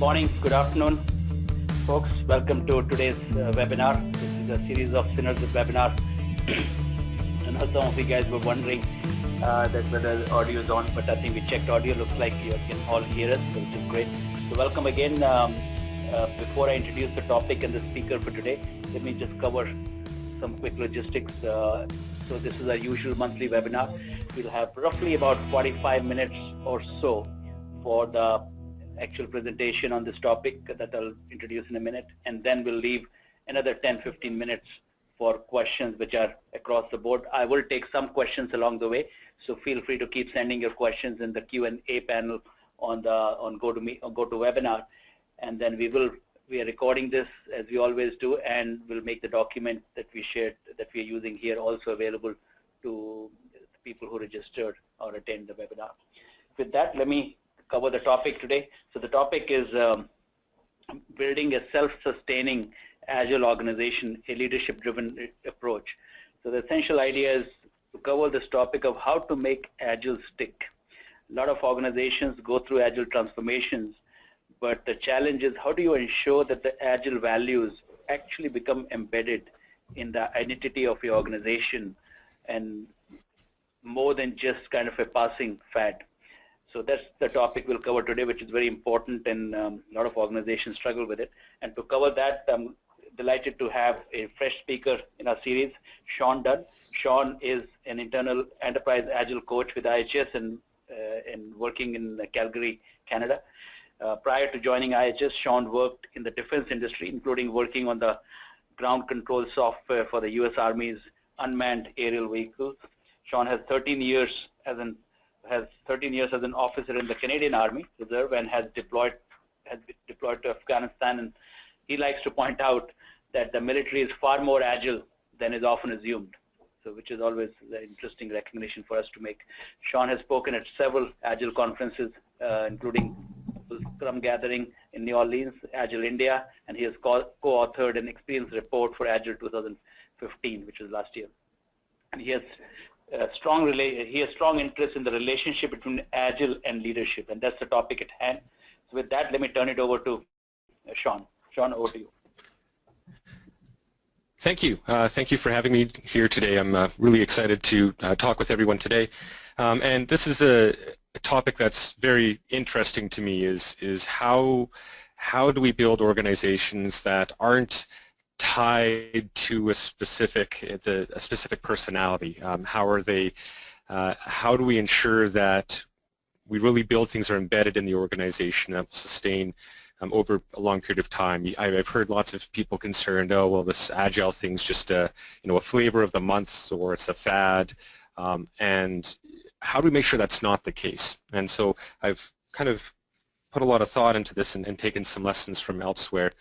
morning, good afternoon, folks. Welcome to today's webinar. This is a series of Synergist webinars. I know some of you guys were wondering that whether the audio is on, but I think we checked audio. Looks like you can all hear us, which is great. So welcome again. Before I introduce the topic and the speaker for today, let me just cover some quick logistics. So this is our usual monthly webinar. We'll have roughly about 45 minutes or so for the actual presentation on this topic that I'll introduce in a minute, and then we'll leave another 10-15 minutes for questions which are across the board. I will take some questions along the way, so feel free to keep sending your questions in the Q&A panel on GoToWebinar, and then we are recording this as we always do, and we'll make the document that we shared, that we are using here, also available to people who registered or attend the webinar. With that, let me cover the topic today. So the topic is building a self-sustaining agile organization, a leadership-driven approach. So the essential idea is to cover this topic of how to make agile stick. A lot of organizations go through agile transformations, but the challenge is how do you ensure that the agile values actually become embedded in the identity of your organization and more than just kind of a passing fad. So that's the topic we'll cover today, which is very important, and a lot of organizations struggle with it. And to cover that, I'm delighted to have a fresh speaker in our series, Sean Dunn. Sean is an internal enterprise agile coach with IHS and working in Calgary, Canada. Prior to joining IHS, Sean worked in the defense industry, including working on the ground control software for the U.S. Army's unmanned aerial vehicles. Sean has 13 years as an officer in the Canadian Army Reserve and has been deployed to Afghanistan, and he likes to point out that the military is far more agile than is often assumed, so which is always an interesting recognition for us to make. Sean has spoken at several agile conferences, including Scrum gathering in New Orleans, Agile India, and he has co-authored an experience report for Agile 2015, which was last year. And he has strong interest in the relationship between agile and leadership, and that's the topic at hand. So with that, let me turn it over to Sean. Sean, over to you. Thank you. Thank you for having me here today. I'm really excited to talk with everyone today. And this is a topic that's very interesting to me, is how do we build organizations that aren't tied to a specific personality? How do we ensure that we really build things that are embedded in the organization that will sustain over a long period of time? I've heard lots of people concerned, oh well, this agile thing's just a flavor of the month, or it's a fad, and how do we make sure that's not the case? And so I've kind of put a lot of thought into this and taken some lessons from elsewhere.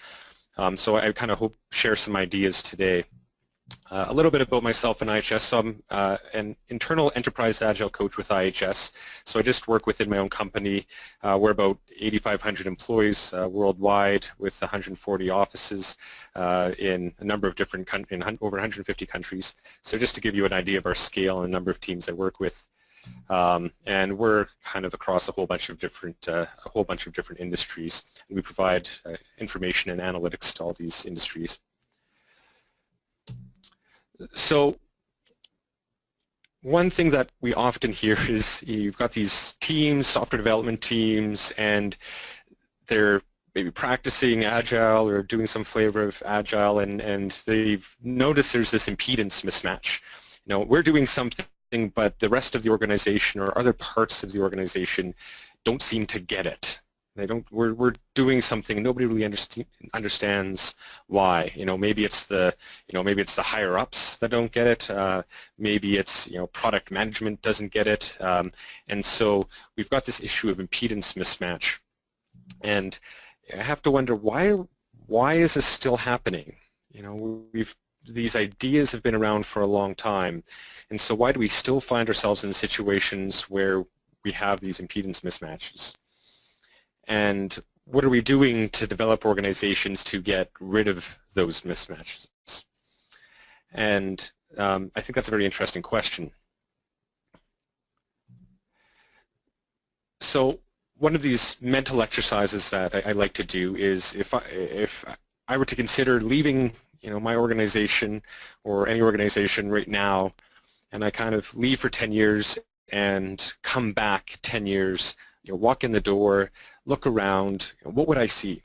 So I kind of hope share some ideas today. A little bit about myself and IHS. So I'm an internal enterprise agile coach with IHS. So I just work within my own company. We're about 8,500 employees worldwide, with 140 offices in a number of different countries, in over 150 countries. So just to give you an idea of our scale and the number of teams I work with. And we're kind of across a whole bunch of different industries. We provide information and analytics to all these industries. So one thing that we often hear is you've got these teams, software development teams, and they're maybe practicing Agile or doing some flavor of Agile, and they've noticed there's this impedance mismatch. We're doing something, but the rest of the organization or other parts of the organization don't seem to get it. We're doing something and nobody really understands why. Maybe it's the higher ups that don't get it. Maybe it's product management doesn't get it. And so we've got this issue of impedance mismatch. And I have to wonder, why is this still happening? These ideas have been around for a long time, and so why do we still find ourselves in situations where we have these impedance mismatches? And what are we doing to develop organizations to get rid of those mismatches? And I think that's a very interesting question. So one of these mental exercises that I like to do is if I were to consider leaving, my organization or any organization right now, and I kind of leave for 10 years and come back 10 years, walk in the door, look around, what would I see?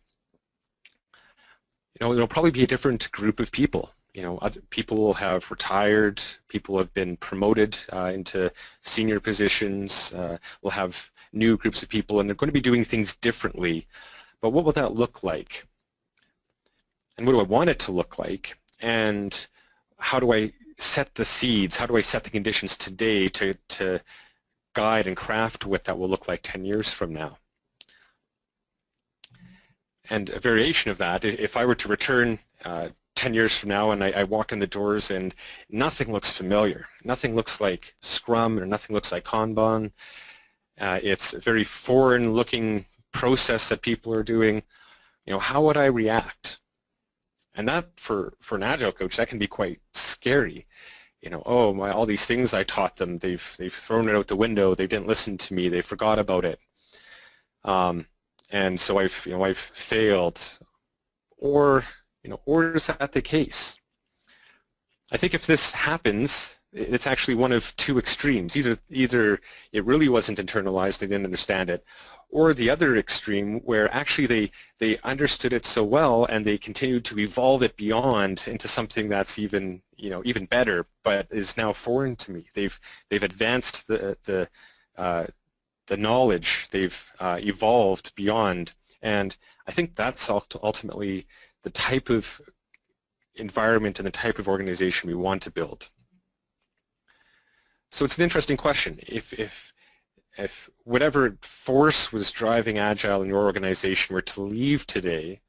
It'll probably be a different group of people. Other people will have retired, people have been promoted into senior positions, we'll have new groups of people, and they're going to be doing things differently. But what will that look like? And what do I want it to look like? And how do I set the seeds? How do I set the conditions today to guide and craft what that will look like 10 years from now? And a variation of that, if I were to return 10 years from now and I walk in the doors and nothing looks familiar, nothing looks like Scrum or nothing looks like Kanban, it's a very foreign looking process that people are doing, how would I react? And that, for an Agile coach, that can be quite scary. Oh, all these things I taught them, they've thrown it out the window, they didn't listen to me, they forgot about it. And so I've failed. Or is that the case? I think if this happens, it's actually one of two extremes. Either it really wasn't internalized, they didn't understand it, or the other extreme where actually they understood it so well and they continued to evolve it beyond into something that's even better, but is now foreign to me. They've advanced the knowledge, they've evolved beyond, and I think that's ultimately the type of environment and the type of organization we want to build. So it's an interesting question. If whatever force was driving Agile in your organization were to leave today,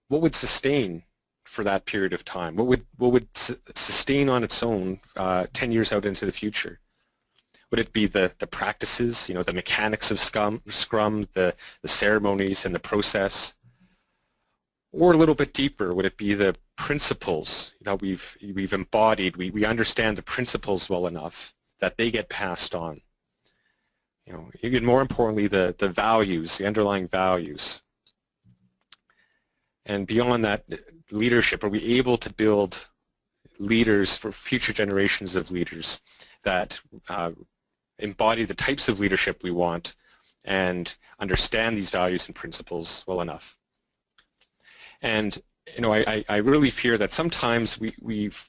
what would sustain for that period of time? What would sustain on its own 10 years out into the future? Would it be the practices, the mechanics of Scrum, the ceremonies and the process? Or a little bit deeper, would it be the principles that we've embodied? We understand the principles well enough that they get passed on. Even more importantly, the values, the underlying values. And beyond that, leadership, are we able to build leaders for future generations of leaders that embody the types of leadership we want and understand these values and principles well enough? And I really fear that sometimes we've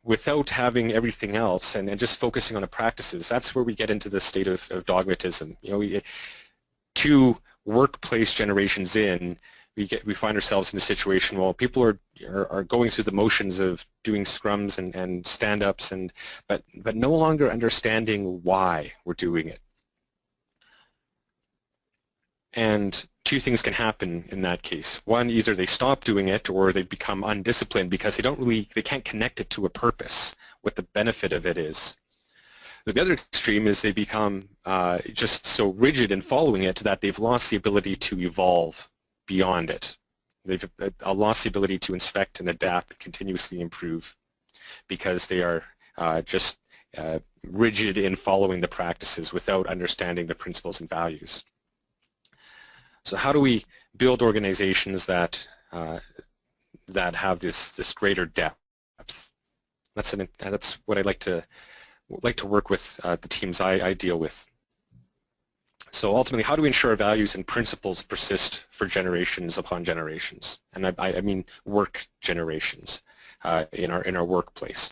without having everything else and just focusing on the practices, that's where we get into the state of dogmatism. Two workplace generations in, we find ourselves in a situation where people are going through the motions of doing scrums and stand-ups, but no longer understanding why we're doing it. And two things can happen in that case. One, either they stop doing it or they become undisciplined because they can't connect it to a purpose, what the benefit of it is. The other extreme is they become just so rigid in following it that they've lost the ability to evolve beyond it. They've lost the ability to inspect and adapt and continuously improve because they are just rigid in following the practices without understanding the principles and values. So how do we build organizations that have this greater depth? That's what I like to work with the teams I deal with. So ultimately, how do we ensure our values and principles persist for generations upon generations? And I mean work generations in our workplace.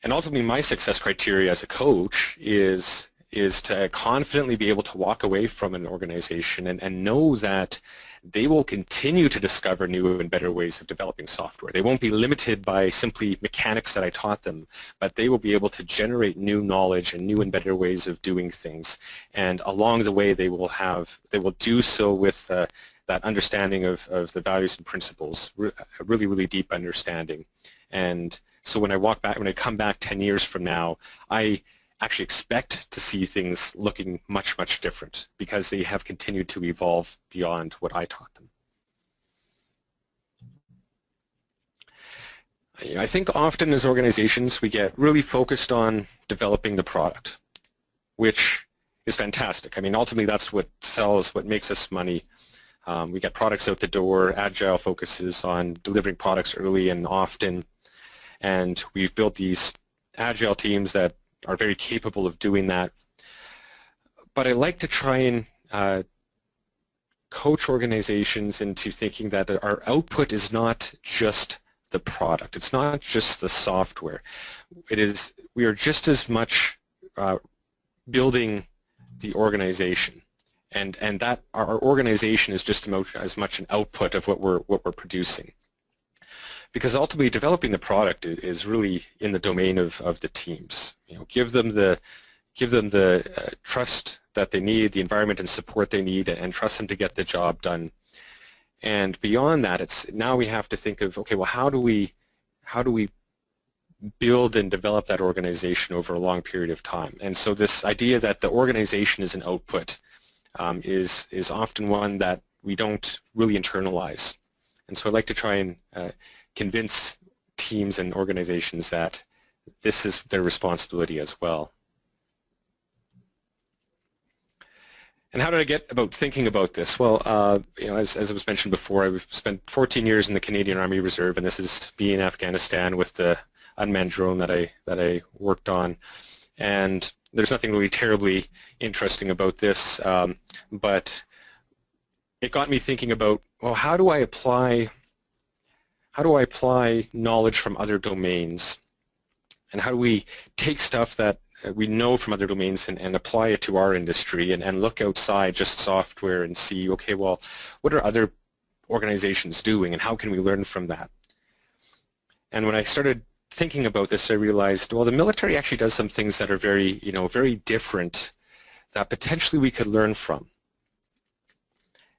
And ultimately, my success criteria as a coach is to confidently be able to walk away from an organization and know that they will continue to discover new and better ways of developing software. They won't be limited by simply mechanics that I taught them, but they will be able to generate new knowledge and new and better ways of doing things. And along the way, they will do so with that understanding of the values and principles, a really, really deep understanding. And so when I come back 10 years from now, I actually expect to see things looking much, much different because they have continued to evolve beyond what I taught them. I think often as organizations we get really focused on developing the product. which is fantastic. I mean, ultimately that's what sells, what makes us money. We get products out the door. Agile focuses on delivering products early and often, and we've built these Agile teams that are very capable of doing that. But I like to try and coach organizations into thinking that our output is not just the product. It's not just the software. We are just as much building the organization, and that our organization is just as much an output of what we're producing. Because ultimately, developing the product is really in the domain of the teams. Give them the trust that they need, the environment and support they need, and trust them to get the job done. And beyond that, now we have to think of, okay, well, how do we build and develop that organization over a long period of time? And so this idea that the organization is an output is often one that we don't really internalize. And so I like to try and convince teams and organizations that this is their responsibility as well. And how did I get about thinking about this? Well, as it was mentioned before, I've spent 14 years in the Canadian Army Reserve, and this is me in Afghanistan with the unmanned drone that I worked on. And there's nothing really terribly interesting about this, but it got me thinking about, well, how do I apply knowledge from other domains, and how do we take stuff that we know from other domains and apply it to our industry and look outside just software and see, okay, well, what are other organizations doing and how can we learn from that? And when I started thinking about this, I realized, well, the military actually does some things that are very, very different that potentially we could learn from.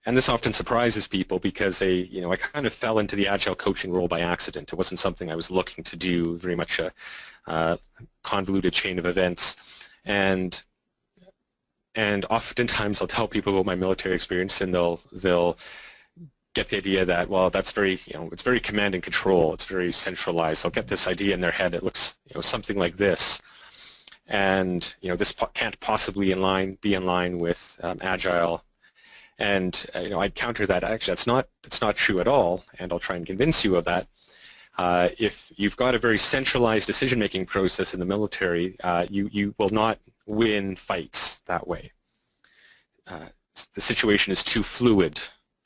And this often surprises people because I kind of fell into the Agile coaching role by accident. It wasn't something I was looking to do, very much a convoluted chain of events. And oftentimes I'll tell people about my military experience, and they'll get the idea that, well, that's very, it's very command and control. It's very centralized. They'll get this idea in their head. It looks, something like this. And, this can't possibly be in line with Agile. And I'd counter that. Actually, it's not true at all, and I'll try and convince you of that. If you've got a very centralized decision-making process in the military, you will not win fights that way. The situation is too fluid.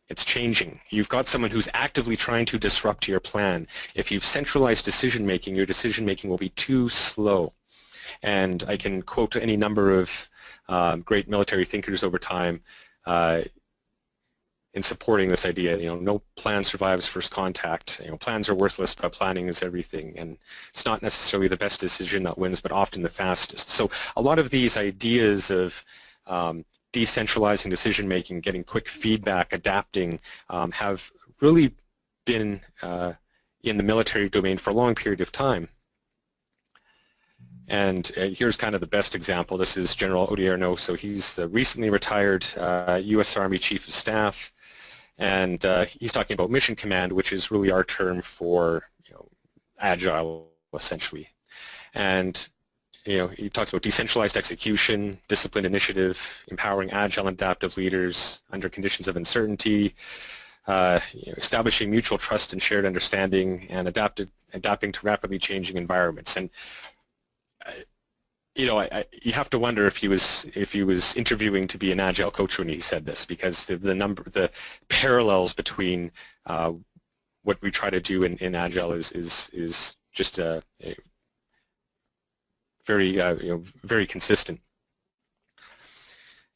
It's changing. You've got someone who's actively trying to disrupt your plan. If you've centralized decision-making, your decision-making will be too slow. And I can quote any number of great military thinkers over time in supporting this idea. No plan survives first contact. Plans are worthless, but planning is everything. And it's not necessarily the best decision that wins, but often the fastest. So a lot of these ideas of decentralizing decision-making, getting quick feedback, adapting, have really been in the military domain for a long period of time. And here's kind of the best example. This is General Odierno. So he's the recently retired U.S. Army Chief of Staff, and he's talking about mission command, which is really our term for Agile, essentially. And he talks about decentralized execution, disciplined initiative, empowering agile and adaptive leaders under conditions of uncertainty, establishing mutual trust and shared understanding, and adapting to rapidly changing environments. And you have to wonder if he was interviewing to be an Agile coach when he said this, because the parallels between what we try to do in Agile is just a very very consistent.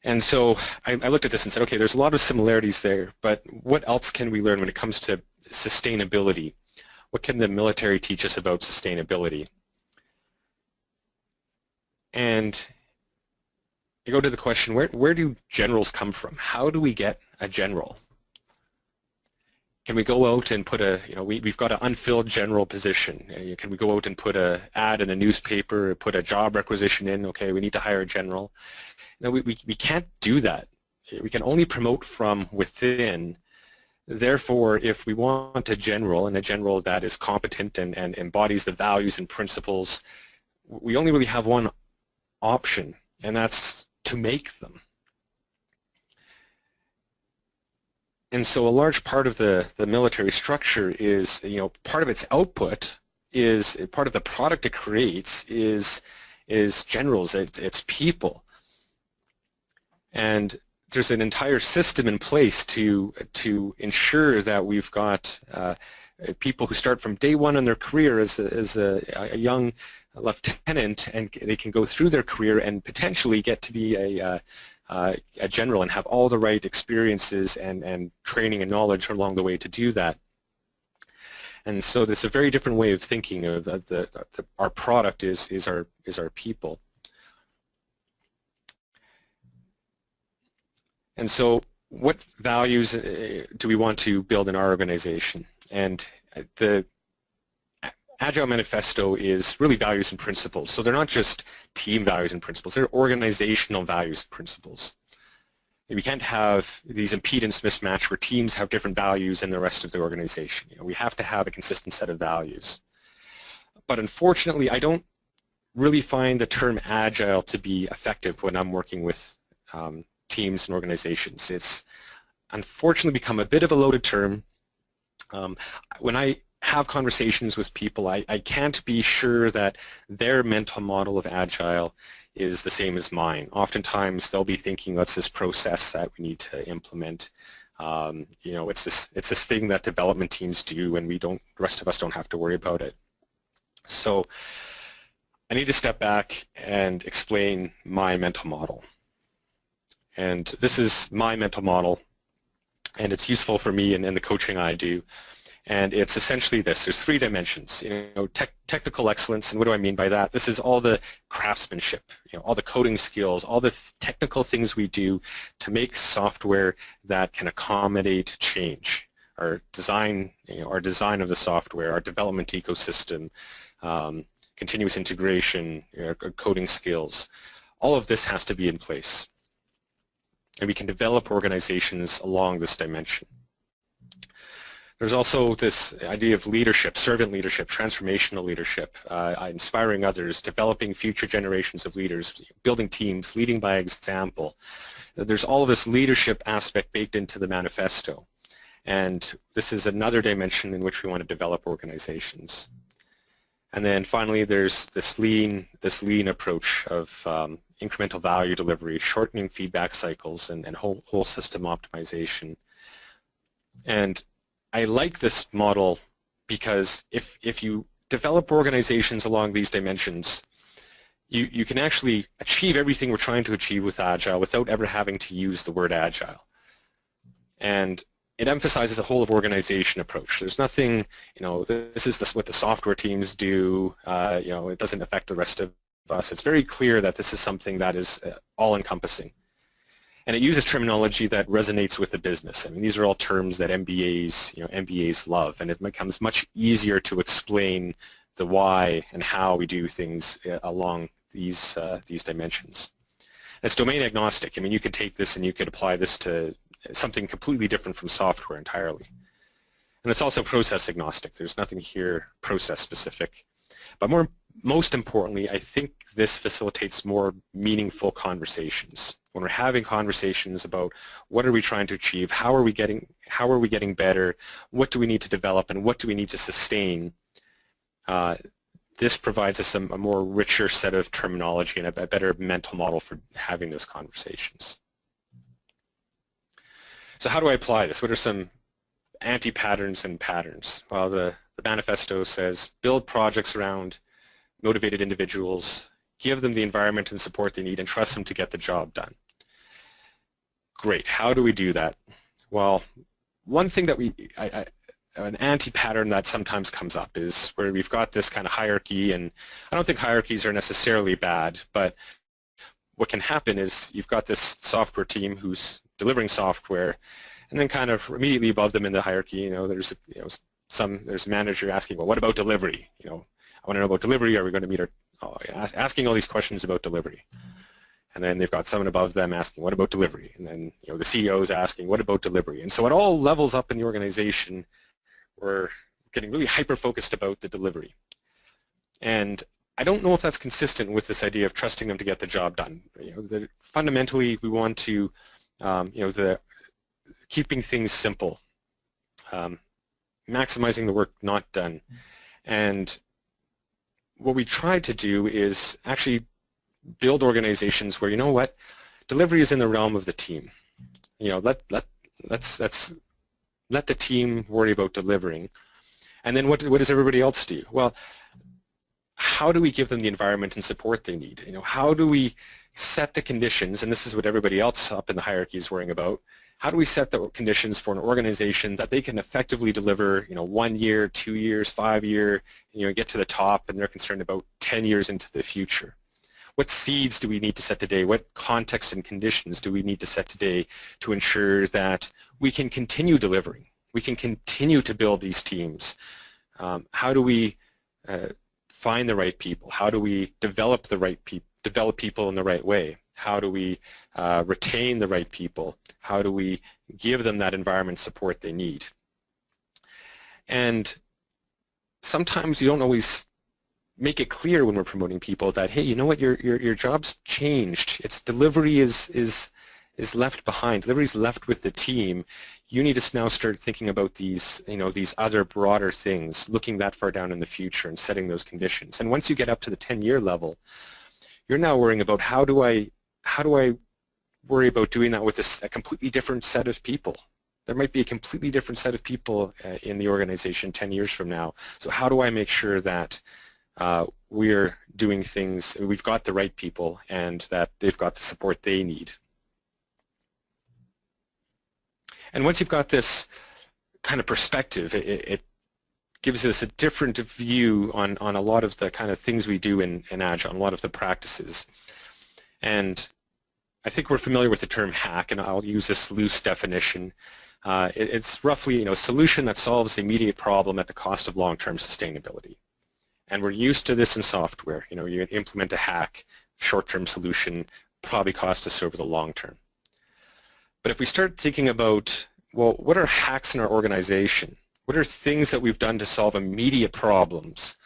And so I looked at this and said, okay, there's a lot of similarities there, but what else can we learn when it comes to sustainability? What can the military teach us about sustainability? And you go to the question, where do generals come from? How do we get a general? Can we go out and put we've got an unfilled general position. Can we go out and put an ad in a newspaper, put a job requisition in, okay, we need to hire a general? No, we can't do that. We can only promote from within. Therefore, if we want a general, and a general that is competent and embodies the values and principles, we only really have one option, and that's to make them. And so a large part of the military structure is, part of its output is, part of the product it creates is generals, it's people. And there's an entire system in place to ensure that we've got people who start from day one in their career as a young lieutenant, and they can go through their career and potentially get to be a general and have all the right experiences and training and knowledge along the way to do that. And so there's a very different way of thinking of our product is our people. And so what values do we want to build in our organization? And the Agile Manifesto is really values and principles. So they're not just team values and principles, they're organizational values and principles. We can't have these impedance mismatch where teams have different values than the rest of the organization. We have to have a consistent set of values. But unfortunately, I don't really find the term agile to be effective when I'm working with teams and organizations. It's unfortunately become a bit of a loaded term. When I have conversations with people, I can't be sure that their mental model of agile is the same as mine. Oftentimes they'll be thinking, what's this process that we need to implement? It's this thing that development teams do, and the rest of us don't have to worry about it. So I need to step back and explain my mental model. And this is my mental model, and it's useful for me in the coaching I do. And it's essentially this. There's 3 dimensions, technical excellence. And what do I mean by that? This is all the craftsmanship, all the coding skills, all the technical things we do to make software that can accommodate change. Our design, our design of the software, our development ecosystem, continuous integration, coding skills. All of this has to be in place. And we can develop organizations along this dimension. There's also this idea of leadership, servant leadership, transformational leadership, inspiring others, developing future generations of leaders, building teams, leading by example. There's all of this leadership aspect baked into the manifesto. And this is another dimension in which we want to develop organizations. And then finally, there's this lean approach of incremental value delivery, shortening feedback cycles, and whole system optimization. And I like this model because if you develop organizations along these dimensions, you can actually achieve everything we're trying to achieve with Agile without ever having to use the word Agile. And it emphasizes a whole of organization approach. There's nothing, this is what the software teams do, it doesn't affect the rest of us. It's very clear that this is something that is all-encompassing. And it uses terminology that resonates with the business. I mean, these are all terms that MBAs love, and it becomes much easier to explain the why and how we do things along these dimensions. It's domain agnostic. I mean, you could take this and you could apply this to something completely different from software entirely. And it's also process agnostic. There's nothing here process specific. But most importantly, I think this facilitates more meaningful conversations. When we're having conversations about what are we trying to achieve, how are we getting better, what do we need to develop, and what do we need to sustain, this provides us a more richer set of terminology and a better mental model for having those conversations. So how do I apply this? What are some anti-patterns and patterns? Well, the manifesto says build projects around motivated individuals, give them the environment and support they need, and trust them to get the job done. Great. How do we do that? Well, one thing that an anti-pattern that sometimes comes up is where we've got this kind of hierarchy, and I don't think hierarchies are necessarily bad, but what can happen is you've got this software team who's delivering software, and then kind of immediately above them in the hierarchy, there's a manager asking, well, what about delivery? I want to know about delivery. Are we going to meet our asking all these questions about delivery? And then they've got someone above them asking, what about delivery? And then the CEO is asking, what about delivery? And so at all levels up in the organization, we're getting really hyper-focused about the delivery. And I don't know if that's consistent with this idea of trusting them to get the job done. Fundamentally, we want to, keeping things simple, maximizing the work not done. And what we try to do is actually build organizations where, you know what, delivery is in the realm of the team. Let's let the team worry about delivering. And then what does everybody else do? Well, how do we give them the environment and support they need? How do we set the conditions, and this is what everybody else up in the hierarchy is worrying about, how do we set the conditions for an organization that they can effectively deliver, 1 year, 2 years, 5 year, get to the top, and they're concerned about 10 years into the future? What seeds do we need to set today? What context and conditions do we need to set today to ensure that we can continue delivering? We can continue to build these teams. How do we find the right people? How do we develop the right people? Develop people in the right way? How do we retain the right people? How do we give them that environment support they need? And sometimes you don't always make it clear when we're promoting people that, hey, you know what, your job's changed. Its delivery is left behind. Delivery is left with the team. You need to now start thinking about these, these other broader things, looking that far down in the future and setting those conditions. And once you get up to the 10-year level, you're now worrying about how do I worry about doing that with a completely different set of people. There might be a completely different set of people in the organization 10 years from now. So how do I make sure that we're doing things, we've got the right people and that they've got the support they need? And once you've got this kind of perspective, it gives us a different view on a lot of the kind of things we do in Agile, a lot of the practices. And I think we're familiar with the term hack, and I'll use this loose definition. It's roughly a solution that solves the immediate problem at the cost of long-term sustainability. And we're used to this in software. You implement a hack, short-term solution, probably cost us over the long term. But if we start thinking about, well, what are hacks in our organization? What are things that we've done to solve immediate problems?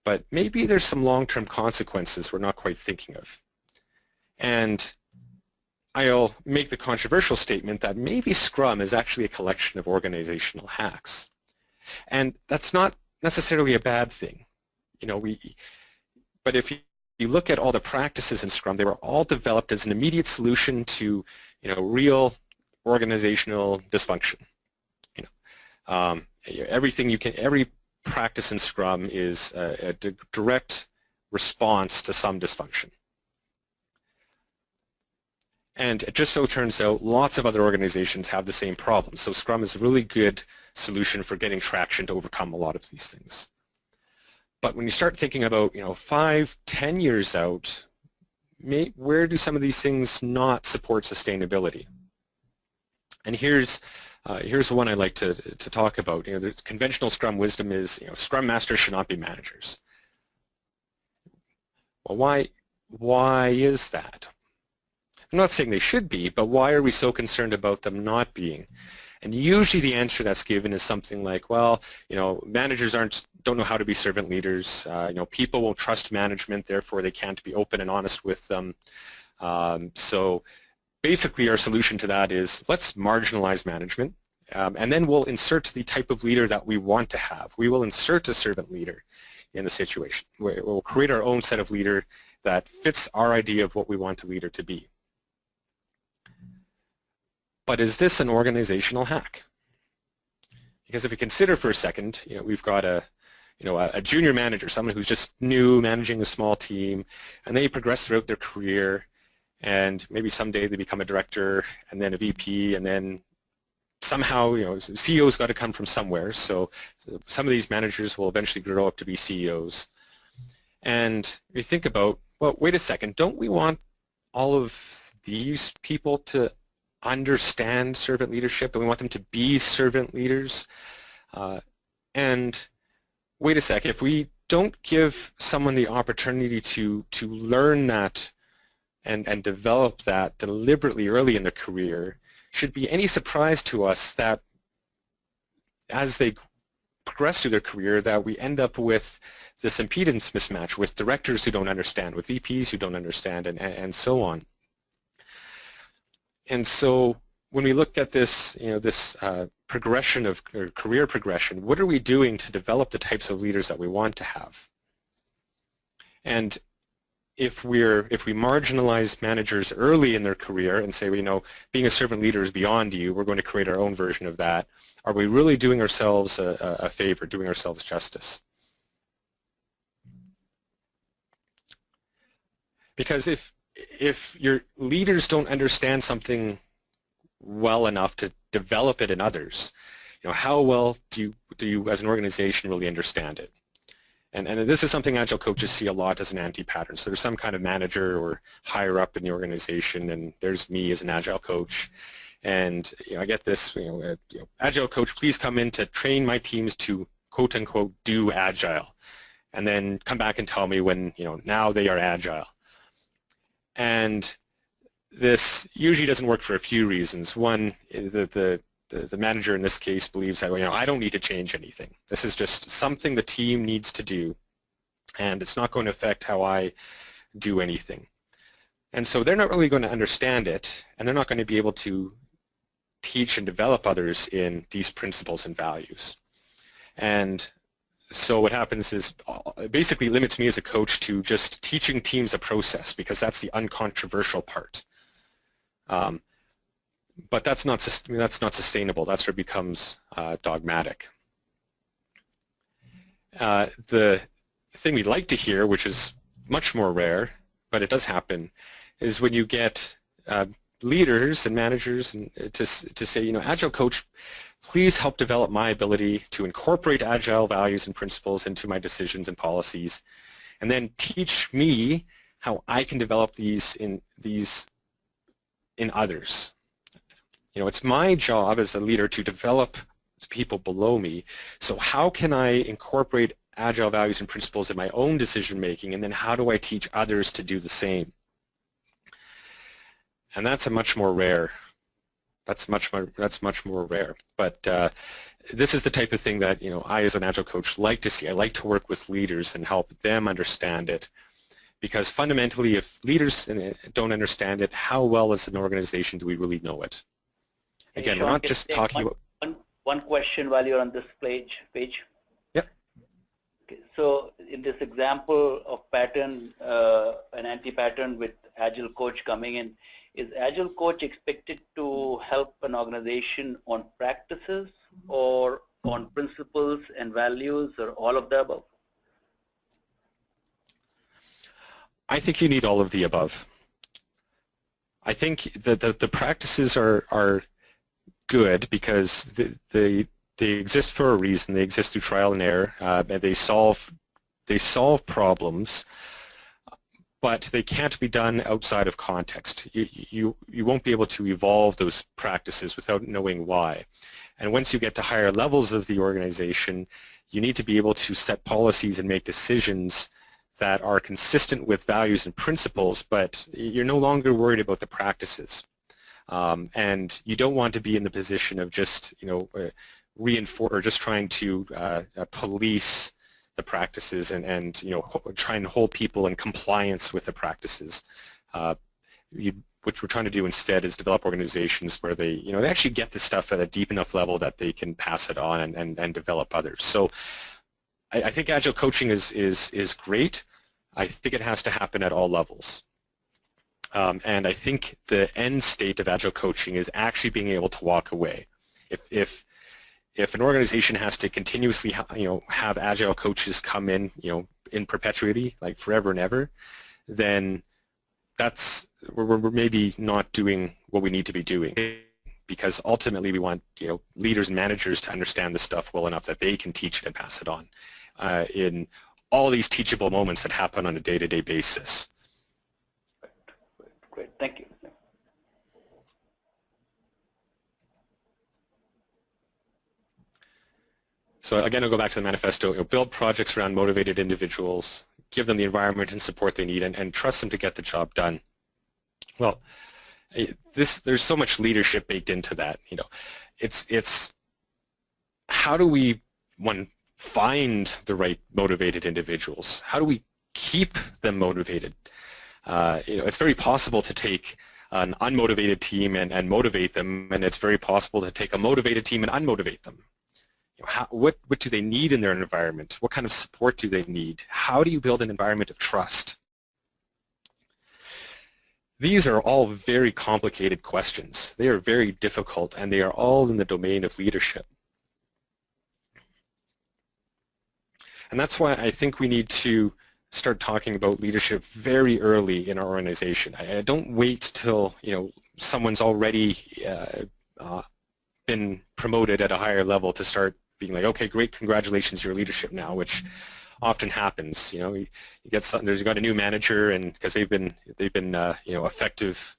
But maybe there's some long-term consequences we're not quite thinking of. And I'll make the controversial statement that maybe Scrum is actually a collection of organizational hacks. And that's not necessarily a bad thing. But if you look at all the practices in Scrum, they were all developed as an immediate solution to real organizational dysfunction. Every practice in Scrum is a direct response to some dysfunction. And it just so turns out lots of other organizations have the same problem. So Scrum is a really good solution for getting traction to overcome a lot of these things. But when you start thinking about 5, 10 years out, where do some of these things not support sustainability? And here's one I like to talk about. The conventional Scrum wisdom is Scrum Masters should not be managers. Well, why is that? I'm not saying they should be, but why are we so concerned about them not being? And usually the answer that's given is something like, well, managers don't know how to be servant leaders. People won't trust management, therefore they can't be open and honest with them. So basically our solution to that is let's marginalize management, and then we'll insert the type of leader that we want to have. We will insert a servant leader in the situation. We'll create our own set of leader that fits our idea of what we want a leader to be. But is this an organizational hack? Because if you consider for a second, we've got a junior manager, someone who's just new, managing a small team, and they progress throughout their career, and maybe someday they become a director, and then a VP, and then somehow, CEO's got to come from somewhere. So some of these managers will eventually grow up to be CEOs. And you think about, well, wait a second, don't we want all of these people to understand servant leadership, and we want them to be servant leaders? And wait a sec, if we don't give someone the opportunity to learn that and develop that deliberately early in their career, should be any surprise to us that as they progress through their career that we end up with this impedance mismatch with directors who don't understand, with VPs who don't understand, and so on. And so when we look at this, this progression of or career progression, what are we doing to develop the types of leaders that we want to have? And if we marginalize managers early in their career and say, being a servant leader is beyond you, we're going to create our own version of that, are we really doing ourselves a favor, doing ourselves justice? Because if your leaders don't understand something well enough to develop it in others, how well do you as an organization really understand it? And this is something Agile coaches see a lot as an anti-pattern. So there's some kind of manager or higher up in the organization, and there's me as an Agile coach. And I get this, Agile coach, please come in to train my teams to quote unquote do Agile, and then come back and tell me when now they are Agile. And this usually doesn't work for a few reasons. One, the manager in this case believes that I don't need to change anything. This is just something the team needs to do, and it's not going to affect how I do anything. And so they're not really going to understand it, and they're not going to be able to teach and develop others in these principles and values. And so what happens is it basically limits me as a coach to just teaching teams a process, because that's the uncontroversial part. But that's not sustainable. That's where it becomes dogmatic. The thing we'd like to hear, which is much more rare, but it does happen, is when you get leaders and managers to say, Agile coach, please help develop my ability to incorporate Agile values and principles into my decisions and policies, and then teach me how I can develop these in others. It's my job as a leader to develop the people below me. So how can I incorporate Agile values and principles in my own decision making, and then how do I teach others to do the same? And that's much more rare. That's much more rare. But this is the type of thing that I, as an Agile coach, like to see. I like to work with leaders and help them understand it, because fundamentally, if leaders don't understand it, how well as an organization do we really know it? Again, we're not just talking about... One question while you're on this page. Yep. Okay, so in this example of pattern, an anti-pattern with Agile coach coming in, is Agile coach expected to help an organization on practices or on principles and values, or all of the above? I think you need all of the above. I think that the practices are good because they exist for a reason. They exist through trial and error, and they solve problems, but they can't be done outside of context. You won't be able to evolve those practices without knowing why. And once you get to higher levels of the organization, you need to be able to set policies and make decisions that are consistent with values and principles, but you're no longer worried about the practices. And you don't want to be in the position of just, reinforce or just trying to police the practices and try and hold people in compliance with the practices. What we're trying to do instead is develop organizations where they actually get this stuff at a deep enough level that they can pass it on and develop others. So I think Agile coaching is great. I think it has to happen at all levels. And I think the end state of Agile coaching is actually being able to walk away. If an organization has to continuously have Agile coaches come in perpetuity, like forever and ever, then we're maybe not doing what we need to be doing, because ultimately we want leaders and managers to understand the stuff well enough that they can teach it and pass it on in all these teachable moments that happen on a day-to-day basis. Great, thank you. So again, I'll go back to the manifesto. Build projects around motivated individuals, give them the environment and support they need, and trust them to get the job done. Well, there's so much leadership baked into that. It's how do we one find the right motivated individuals? How do we keep them motivated? It's very possible to take an unmotivated team and motivate them, and it's very possible to take a motivated team and unmotivate them. What do they need in their environment? What kind of support do they need? How do you build an environment of trust? These are all very complicated questions. They are very difficult, and they are all in the domain of leadership. And that's why I think we need to start talking about leadership very early in our organization. I don't wait till someone's already been promoted at a higher level to start being like, okay, great, congratulations, your leadership now, which often happens. You get something. You got a new manager, and because they've been effective.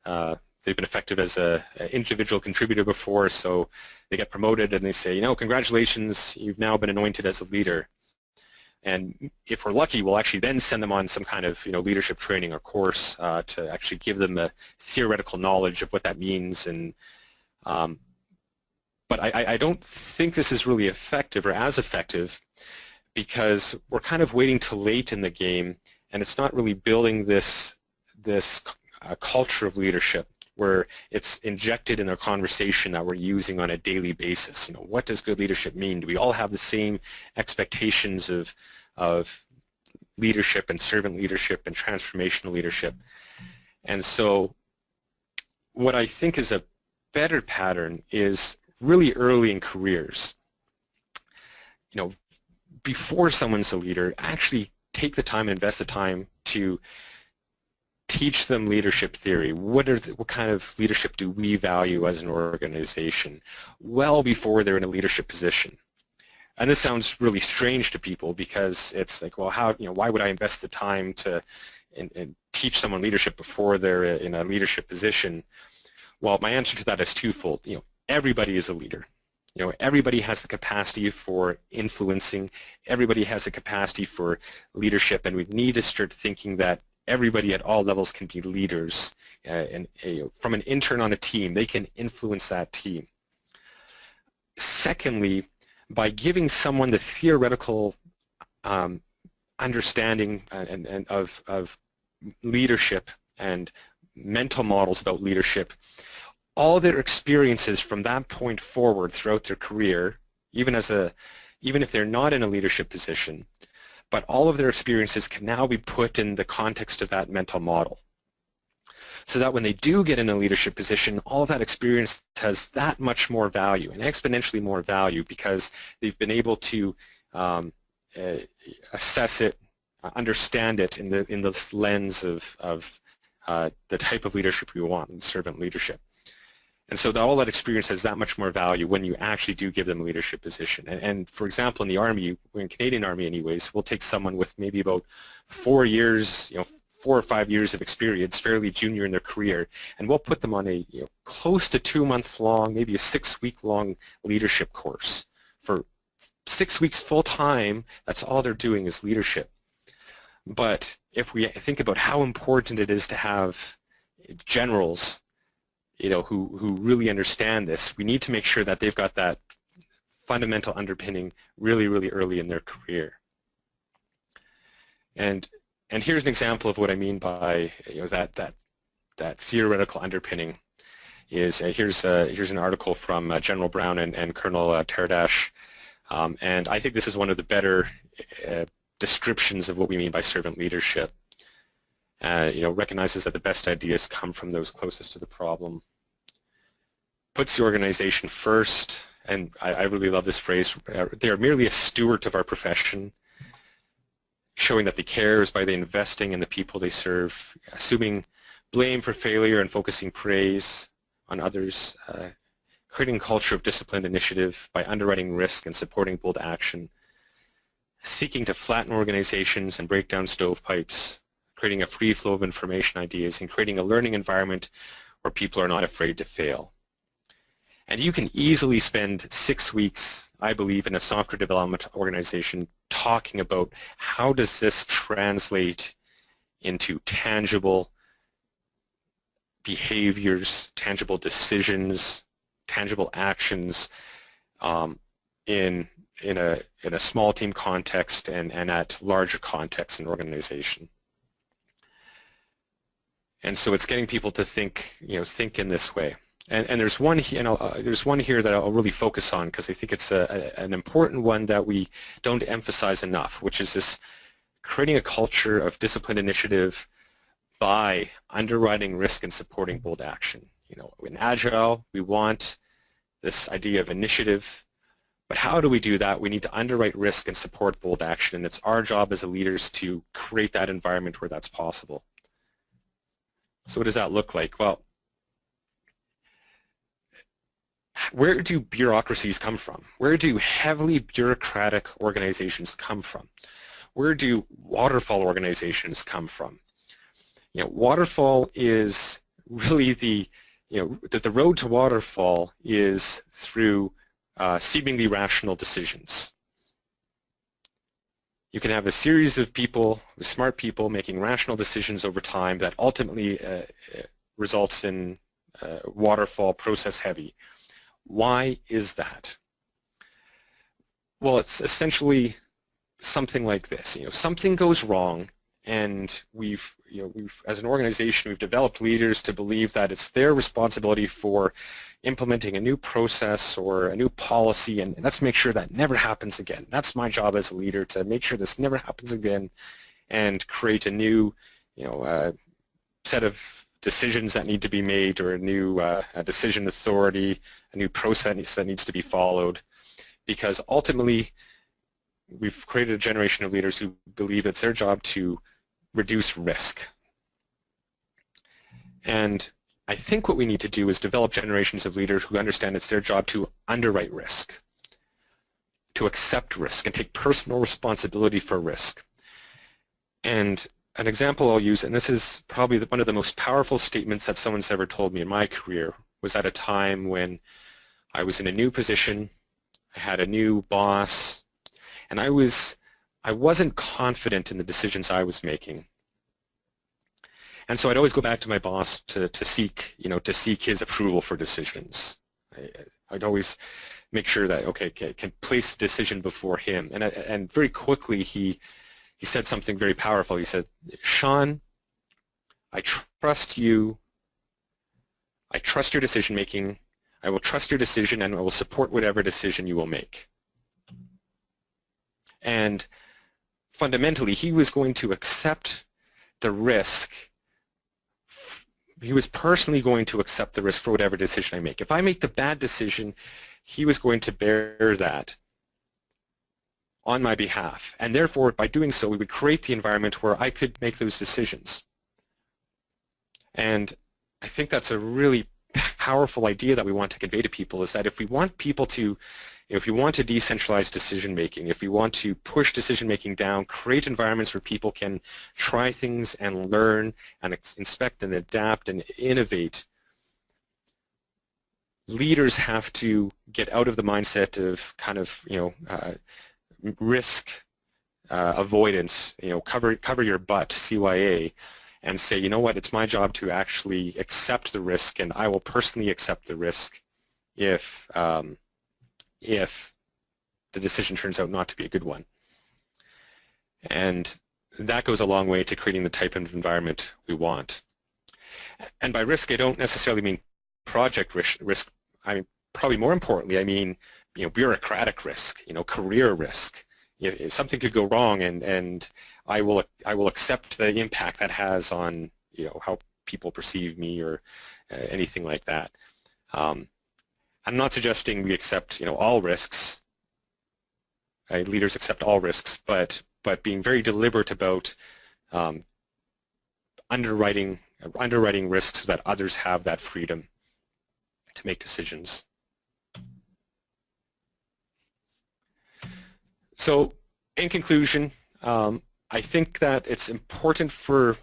They've been effective as an individual contributor before, so they get promoted, and they say, congratulations, you've now been anointed as a leader. And if we're lucky, we'll actually then send them on some kind of leadership training or course to actually give them the theoretical knowledge of what that means. And but I don't think this is really effective or as effective, because we're kind of waiting till late in the game, and it's not really building this culture of leadership where it's injected in a conversation that we're using on a daily basis. What does good leadership mean? Do we all have the same expectations of leadership and servant leadership and transformational leadership? And so what I think is a better pattern is really early in careers. Before someone's a leader, actually take the time and invest the time to teach them leadership theory. What kind of leadership do we value as an organization? Well before they're in a leadership position. And this sounds really strange to people, because it's like, well, why would I invest the time to and teach someone leadership before they're in a leadership position? Well, my answer to that is twofold. Everybody is a leader. Everybody has the capacity for influencing. Everybody has the capacity for leadership, and we need to start thinking that everybody at all levels can be leaders. And from an intern on a team, they can influence that team. Secondly, by giving someone the theoretical understanding and of leadership and mental models about leadership, all their experiences from that point forward throughout their career, even if they're not in a leadership position, but all of their experiences can now be put in the context of that mental model. So that when they do get in a leadership position, all of that experience has that much more value, and exponentially more value, because they've been able to assess it, understand it in this lens of the type of leadership we want, servant leadership. And so all that experience has that much more value when you actually do give them a leadership position. And for example, in the Army, in Canadian Army anyways, we'll take someone with maybe about 4 years, 4 or 5 years of experience, fairly junior in their career, and we'll put them on a close to 2-month-long, maybe a 6-week-long leadership course. For 6 weeks full-time, that's all they're doing is leadership. But if we think about how important it is to have generals who really understand this, we need to make sure that they've got that fundamental underpinning really, really early in their career. And here's an example of what I mean by that theoretical underpinning. Here's an article from General Brown and Colonel Terdash, and I think this is one of the better descriptions of what we mean by servant leadership. Recognizes that the best ideas come from those closest to the problem, puts the organization first, and I really love this phrase, they are merely a steward of our profession, showing that they care is by the investing in the people they serve, assuming blame for failure and focusing praise on others, creating a culture of disciplined initiative by underwriting risk and supporting bold action, seeking to flatten organizations and break down stovepipes, creating a free flow of information ideas, and creating a learning environment where people are not afraid to fail. And you can easily spend 6 weeks, I believe, in a software development organization talking about how does this translate into tangible behaviors, tangible decisions, tangible actions in in a small team context and at larger contexts in organization. And so it's getting people to think, think in this way. And there's one here that I'll really focus on because I think it's an important one that we don't emphasize enough, which is this creating a culture of disciplined initiative by underwriting risk and supporting bold action. In Agile, we want this idea of initiative, but how do we do that? We need to underwrite risk and support bold action, and it's our job as leaders to create that environment where that's possible. So what does that look like? Well, where do bureaucracies come from? Where do heavily bureaucratic organizations come from? Where do waterfall organizations come from? Waterfall is really the road to waterfall is through seemingly rational decisions. You can have a series of people, smart people, making rational decisions over time that ultimately results in waterfall process heavy. Why is that? Well, it's essentially something like this. Something goes wrong, and we've as an organization, we've developed leaders to believe that it's their responsibility for implementing a new process or a new policy, and let's make sure that never happens again. That's my job as a leader, to make sure this never happens again and create a new set of decisions that need to be made, or a new decision authority, a new process that needs to be followed, because ultimately we've created a generation of leaders who believe it's their job to reduce risk. And I think what we need to do is develop generations of leaders who understand it's their job to underwrite risk, to accept risk, and take personal responsibility for risk. And an example I'll use, and this is probably one of the most powerful statements that someone's ever told me in my career, was at a time when I was in a new position, I had a new boss, and I wasn't confident in the decisions I was making. And so I'd always go back to my boss to seek his approval for decisions. I'd always make sure that, okay, can place a decision before him. And very quickly he said something very powerful. He said, "Sean, I trust you. I trust your decision making. I will trust your decision, and I will support whatever decision you will make." And fundamentally, he was going to accept the risk. He was personally going to accept the risk for whatever decision I make. If I make the bad decision, he was going to bear that on my behalf. And therefore, by doing so, we would create the environment where I could make those decisions. And I think that's a really powerful idea that we want to convey to people, is that if we want people to, if we want to decentralize decision-making, if we want to push decision-making down, create environments where people can try things and learn and inspect and adapt and innovate, leaders have to get out of the mindset of kind of, risk avoidance, cover your butt, CYA, and say, you know what, it's my job to actually accept the risk, and I will personally accept the risk if the decision turns out not to be a good one. And that goes a long way to creating the type of environment we want. And by risk, I don't necessarily mean project risk. I mean, probably more importantly, I mean, bureaucratic risk, career risk. If something could go wrong, and I will accept the impact that has on how people perceive me or anything like that. I'm not suggesting we accept all risks. Leaders accept all risks, but being very deliberate about underwriting risks so that others have that freedom to make decisions. So, in conclusion, I think that it's important for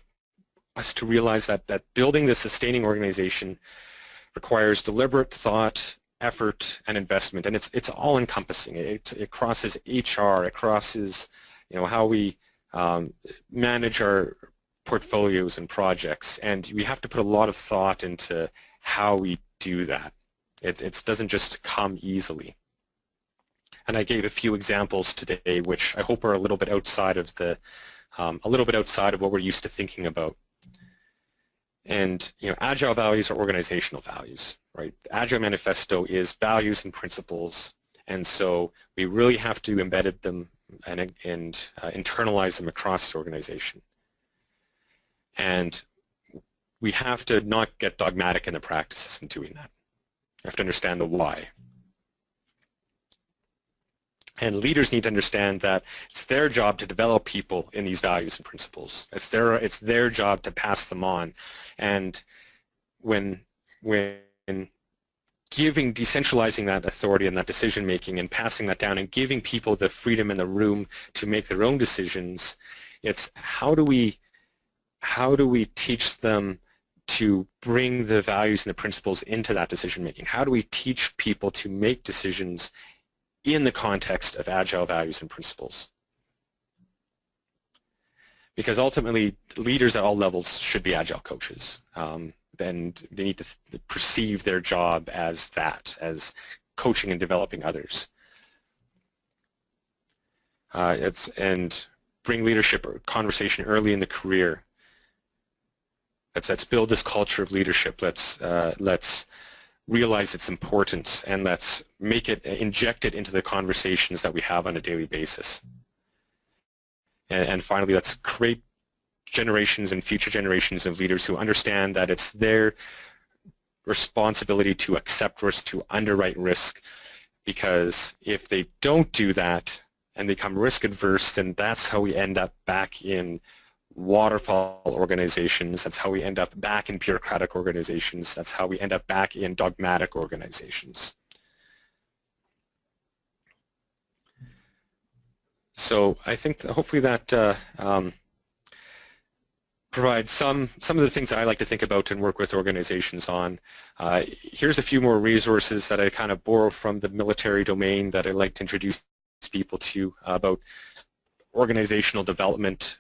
us to realize that building the sustaining organization requires deliberate thought, effort, and investment, and it's all-encompassing. It crosses HR, it crosses how we manage our portfolios and projects, and we have to put a lot of thought into how we do that. It doesn't just come easily. and I gave a few examples today, which I hope are a little bit outside of what we're used to thinking about. And Agile values are organizational values, right? The Agile Manifesto is values and principles, and so we really have to embed them and internalize them across the organization. And we have to not get dogmatic in the practices in doing that. You have to understand the why. And leaders need to understand that it's their job to develop people in these values and principles. It's their job to pass them on. And when decentralizing that authority and that decision making and passing that down and giving people the freedom and the room to make their own decisions, it's how do we teach them to bring the values and the principles into that decision making? How do we teach people to make decisions in the context of Agile values and principles? Because ultimately, leaders at all levels should be Agile coaches. Then they need to perceive their job as that, as coaching and developing others. And bring leadership or conversation early in the career. Let's build this culture of leadership. Let's realize its importance, and let's inject it into the conversations that we have on a daily basis. And finally, let's create generations and future generations of leaders who understand that it's their responsibility to accept risk, to underwrite risk, because if they don't do that and become risk adverse, then that's how we end up back in waterfall organizations. That's how we end up back in bureaucratic organizations. That's how we end up back in dogmatic organizations. So I think that hopefully that provides some of the things that I like to think about and work with organizations on. Here's a few more resources that I kind of borrow from the military domain that I like to introduce people to about organizational development.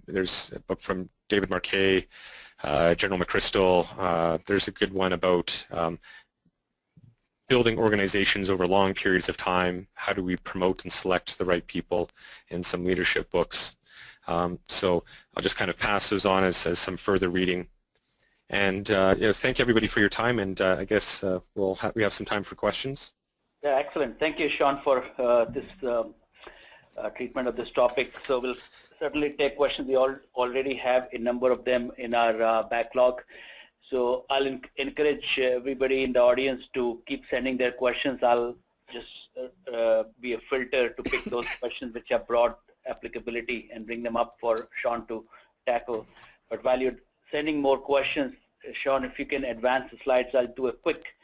There's a book from David Marquet, General McChrystal. There's a good one about building organizations over long periods of time. How do we promote and select the right people in some leadership books? So I'll just kind of pass those on as some further reading. And thank everybody for your time, and I guess we have some time for questions. Yeah, excellent. Thank you, Sean, for this treatment of this topic. So we'll certainly take questions. We already have a number of them in our backlog. So I'll encourage everybody in the audience to keep sending their questions. I'll just be a filter to pick those questions which have broad applicability and bring them up for Sean to tackle. But while you're sending more questions, Sean, if you can advance the slides, I'll do a quick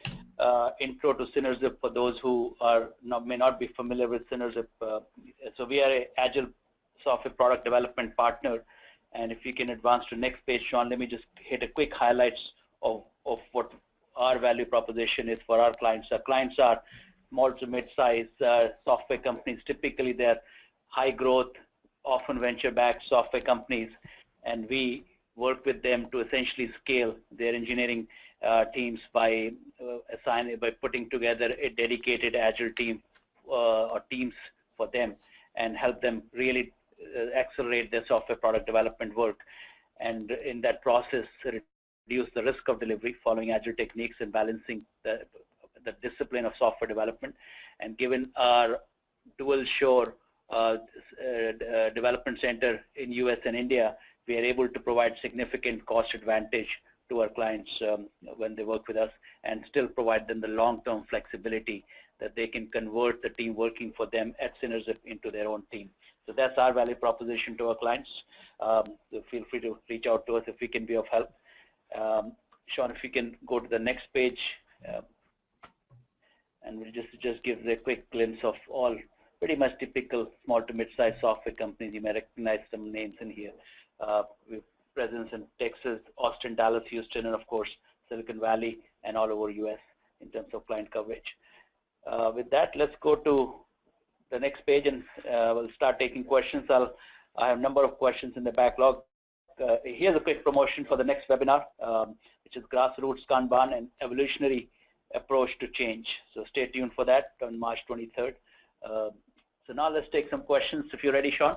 intro to Synerzip for those who may not be familiar with Synerzip. So we are an Agile software product development partner, and if you can advance to next page, Sean, let me just hit a quick highlights of what our value proposition is for our clients. Our clients are small to mid-size software companies. Typically, they're high growth, often venture-backed software companies, and we work with them to essentially scale their engineering teams by putting together a dedicated Agile team or teams for them and help them really accelerate their software product development work, and in that process reduce the risk of delivery following Agile techniques and balancing the discipline of software development. And given our dual shore development center in US and India, we are able to provide significant cost advantage to our clients when they work with us, and still provide them the long-term flexibility that they can convert the team working for them at Synerzip into their own team. So that's our value proposition to our clients. So feel free to reach out to us if we can be of help. Sean, if you can go to the next page, and we'll just give a quick glimpse of all pretty much typical small to mid-sized software companies. You may recognize some names in here. We have presence in Texas, Austin, Dallas, Houston, and of course Silicon Valley and all over US in terms of client coverage. With that, let's go to the next page, and we'll start taking questions. I have a number of questions in the backlog. Here's a quick promotion for the next webinar, which is Grassroots Kanban and Evolutionary Approach to Change. So stay tuned for that on March 23rd. So now let's take some questions if you're ready, Sean.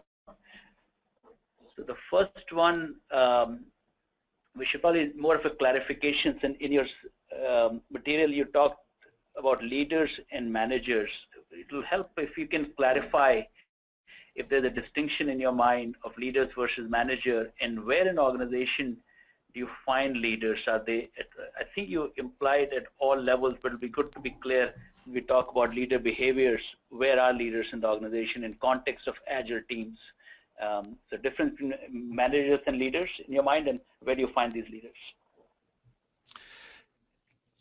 So the first one, we should probably more of a clarification. In your material, you talked about leaders and managers. It will help if you can clarify if there's a distinction in your mind of leaders versus manager, and where in organization do you find leaders? Are they, I think you implied at all levels, but it'll be good to be clear when we talk about leader behaviors, where are leaders in the organization in context of agile teams? So difference between managers and leaders in your mind, and where do you find these leaders?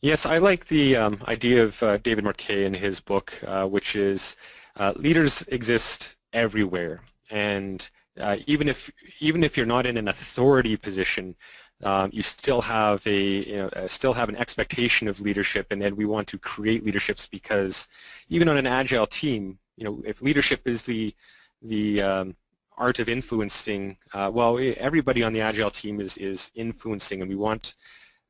Yes, I like the idea of David Marquet in his book, which is leaders exist everywhere, and even if you're not in an authority position, you still have still have an expectation of leadership, and then we want to create leaderships, because even on an agile team, if leadership is the art of influencing, well, everybody on the agile team is influencing, and we want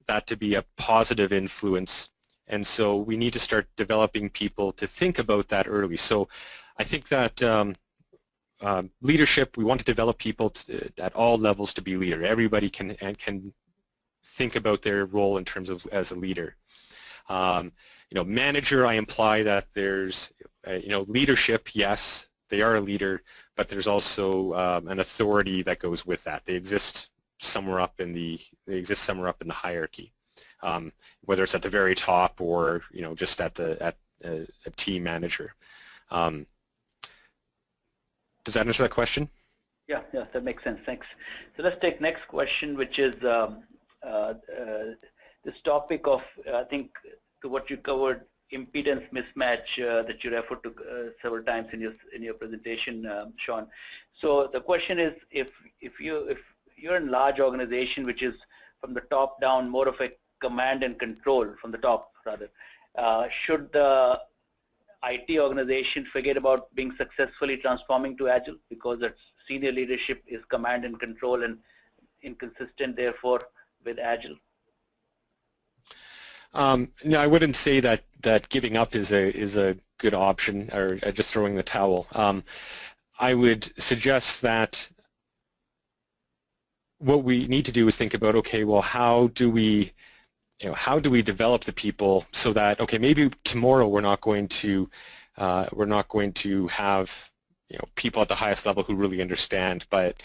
that to be a positive influence, and so we need to start developing people to think about that early. So I think that leadership, we want to develop people at all levels to be leader. Everybody can think about their role in terms of as a leader. Manager, I imply that there's leadership, yes, they are a leader, but there's also an authority that goes with that. They exist somewhere up in the hierarchy, whether it's at the very top or just at a team manager. Does that answer that question? Yeah, that makes sense. Thanks. So let's take next question, which is this topic of, I think, to what you covered, impedance mismatch that you referred to several times in your presentation, Sean. So the question is, if you're in a large organization, which is from the top down, more of a command and control from the top rather, should the IT organization forget about being successfully transforming to Agile, because its senior leadership is command and control and inconsistent, therefore, with Agile? No, I wouldn't say that giving up is a good option, or just throwing the towel. I would suggest that what we need to do is think about, okay, well, how do we develop the people so that, okay, maybe tomorrow we're not going to have people at the highest level who really understand, but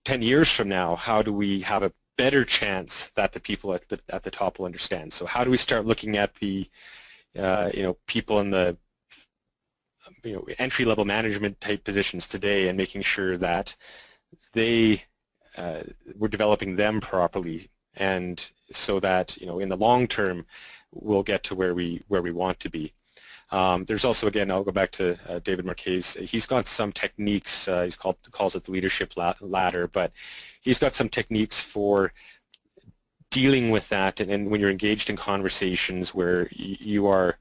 10 years from now, how do we have a better chance that the people at the top will understand? So how do we start looking at the people in the entry-level management type positions today, and making sure that we're developing them properly, and so that in the long term we'll get to where we want to be. There's also, again, I'll go back to David Marquet's. He's got some techniques. He calls it the leadership ladder, but he's got some techniques for dealing with that. And when you're engaged in conversations where you are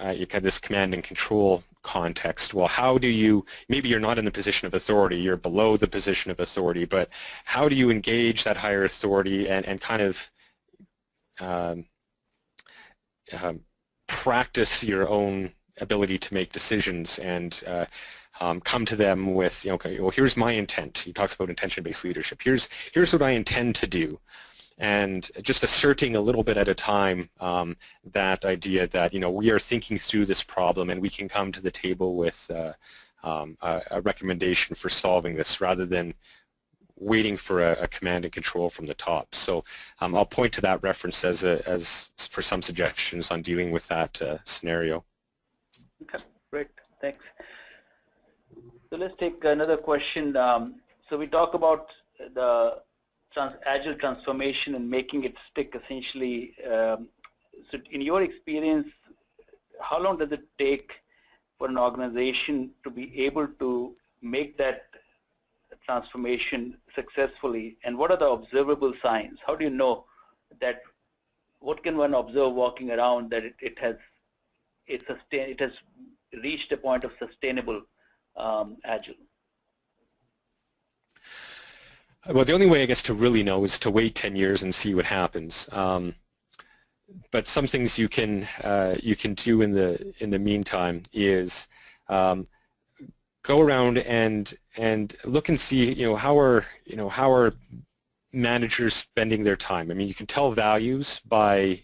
you have this command and control context, well, how do you, maybe you're not in the position of authority, you're below the position of authority, but how do you engage that higher authority and kind of practice your own ability to make decisions, and come to them with, okay, well, here's my intent. He talks about intention-based leadership. Here's what I intend to do, and just asserting a little bit at a time that idea that we are thinking through this problem, and we can come to the table with a recommendation for solving this, rather than waiting for a command and control from the top. So I'll point to that reference as for some suggestions on dealing with that scenario. Okay, great, thanks. So let's take another question. So we talk about the agile transformation and making it stick, essentially. So in your experience, how long does it take for an organization to be able to make that transformation successfully, and what are the observable signs? How do you know that? What can one observe walking around that it has reached a point of sustainable agile? Well, the only way, I guess, to really know is to wait 10 years and see what happens. some things you can do in the meantime is go around and look and see, how are managers spending their time. I mean, you can tell values by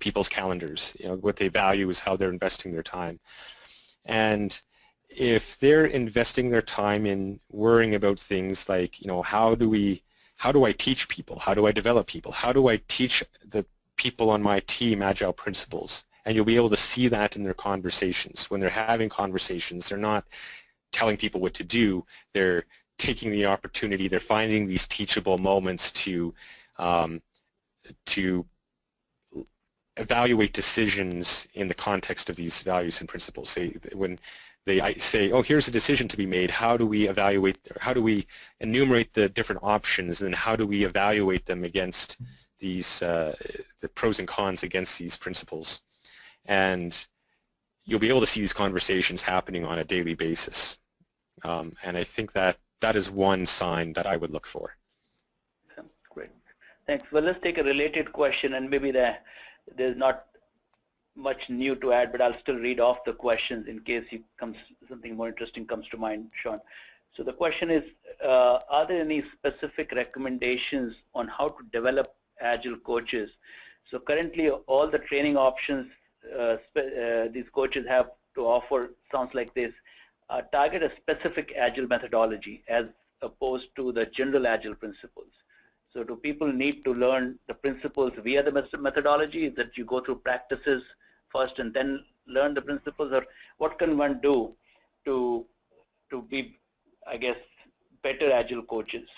people's calendars. What they value is how they're investing their time. And if they're investing their time in worrying about things like, how do I teach people? How do I develop people? How do I teach the people on my team Agile principles? And you'll be able to see that in their conversations. When they're having conversations, they're not telling people what to do. They're taking the opportunity. They're finding these teachable moments to evaluate decisions in the context of these values and principles. When they say, oh, here's a decision to be made, how do we evaluate, how do we enumerate the different options, and how do we evaluate them against these, the pros and cons against these principles? And you'll be able to see these conversations happening on a daily basis. And I think that is one sign that I would look for. Great. Thanks. Well, let's take a related question, and maybe there's not much new to add, but I'll still read off the questions in case something more interesting comes to mind, Sean. So the question is, are there any specific recommendations on how to develop Agile coaches? So currently, all the training options these coaches have to offer sounds like this: target a specific Agile methodology as opposed to the general Agile principles. So do people need to learn the principles via the methodology, that you go through practices first and then learn the principles, or what can one do to be, I guess, better Agile coaches,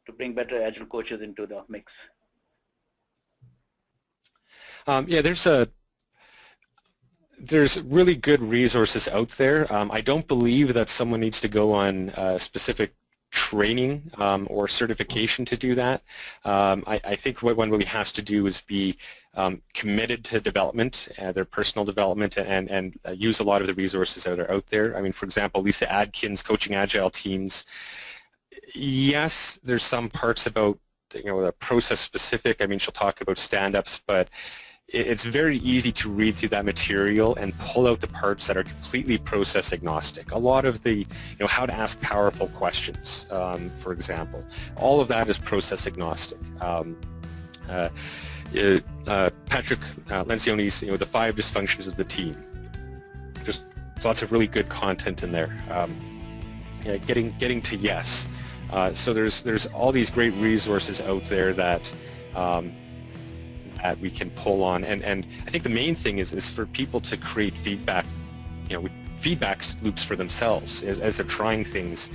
to bring better Agile coaches into the mix? Yeah, there's really good resources out there. I don't believe that someone needs to go on specific training or certification to do that. I think what one really has to do is be committed to development, their personal development, and use a lot of the resources that are out there. I mean, for example, Lisa Adkins, Coaching Agile Teams. Yes, there's some parts about, the process specific. I mean, she'll talk about stand-ups, but it's very easy to read through that material and pull out the parts that are completely process agnostic. A lot of the, how to ask powerful questions, for example, all of that is process agnostic. Patrick Lencioni's, the 5 dysfunctions of the team. Just lots of really good content in there. Getting to yes. So there's all these great resources out there that we can pull on, and I think the main thing is for people to create feedback, feedback loops for themselves as they're trying things.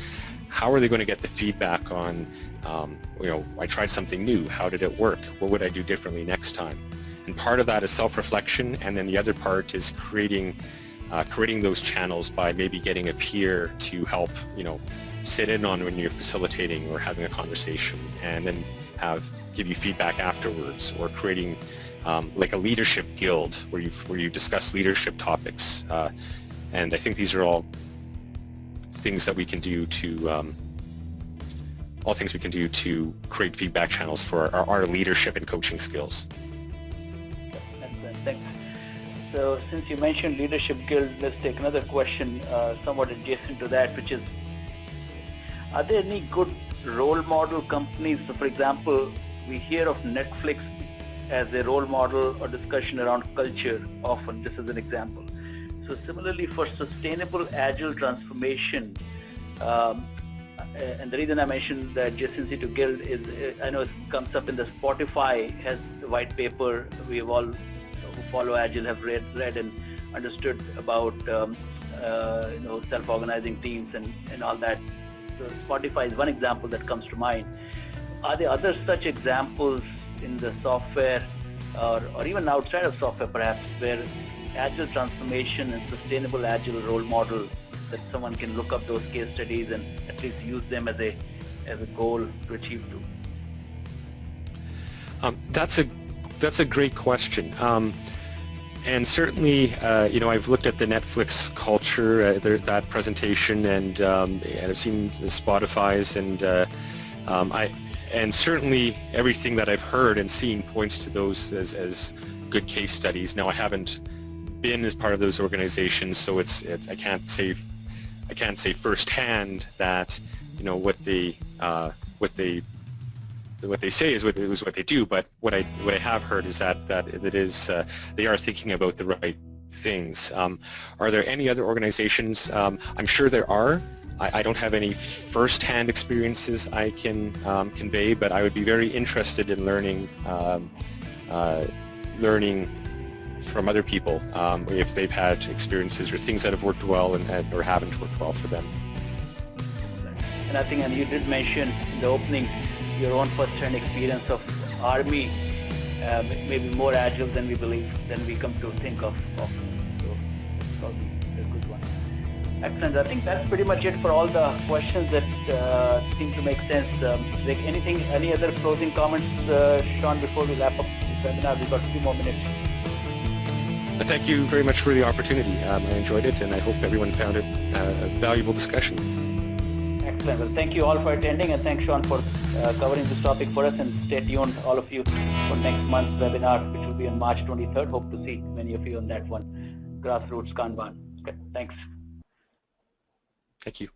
How are they going to get the feedback on, I tried something new, how did it work, what would I do differently next time? And part of that is self-reflection, and then the other part is creating those channels by maybe getting a peer to help, sit in on when you're facilitating or having a conversation, and then give you feedback afterwards, or creating like a leadership guild where you discuss leadership topics. And I think these are all things that we can do to create feedback channels for our leadership and coaching skills. Excellent, thanks. So since you mentioned leadership guild, let's take another question somewhat adjacent to that, which is, are there any good role model companies? So for example, we hear of Netflix as a role model or discussion around culture often. This is an example. So similarly, for sustainable Agile transformation, and the reason I mentioned the adjacency to Guild is, I know it comes up in the Spotify has the white paper we've all who follow Agile have read and understood about self-organizing teams and all that. So Spotify is one example that comes to mind. Are there other such examples in the software or even outside of software perhaps, where Agile transformation and sustainable Agile role model, that someone can look up those case studies and at least use them as a goal to achieve to? That's a great question. And certainly, I've looked at the Netflix culture, that presentation, and I've seen the Spotify's, and and certainly everything that I've heard and seen points to those as good case studies. Now, I haven't been as part of those organizations, so I can't say firsthand that what they say is what they do. But what I have heard is that it is they are thinking about the right things. Are there any other organizations? I'm sure there are. I don't have any first-hand experiences I can convey, but I would be very interested in learning from other people if they've had experiences or things that have worked well or haven't worked well for them. And I think, and you did mention in the opening your own first-hand experience of Army, maybe more agile than we come to think of. So that's probably a good one. Excellent. I think that's pretty much it for all the questions that seem to make sense. Like any other closing comments, Sean, before we wrap up this webinar? We've got a few more minutes. Thank you very much for the opportunity. I enjoyed it, and I hope everyone found it a valuable discussion. Excellent. Well, thank you all for attending, and thanks, Sean, for covering this topic for us. And stay tuned, all of you, for next month's webinar, which will be on March 23rd. Hope to see many of you on that one. Grassroots Kanban. Okay, thanks. Thank you.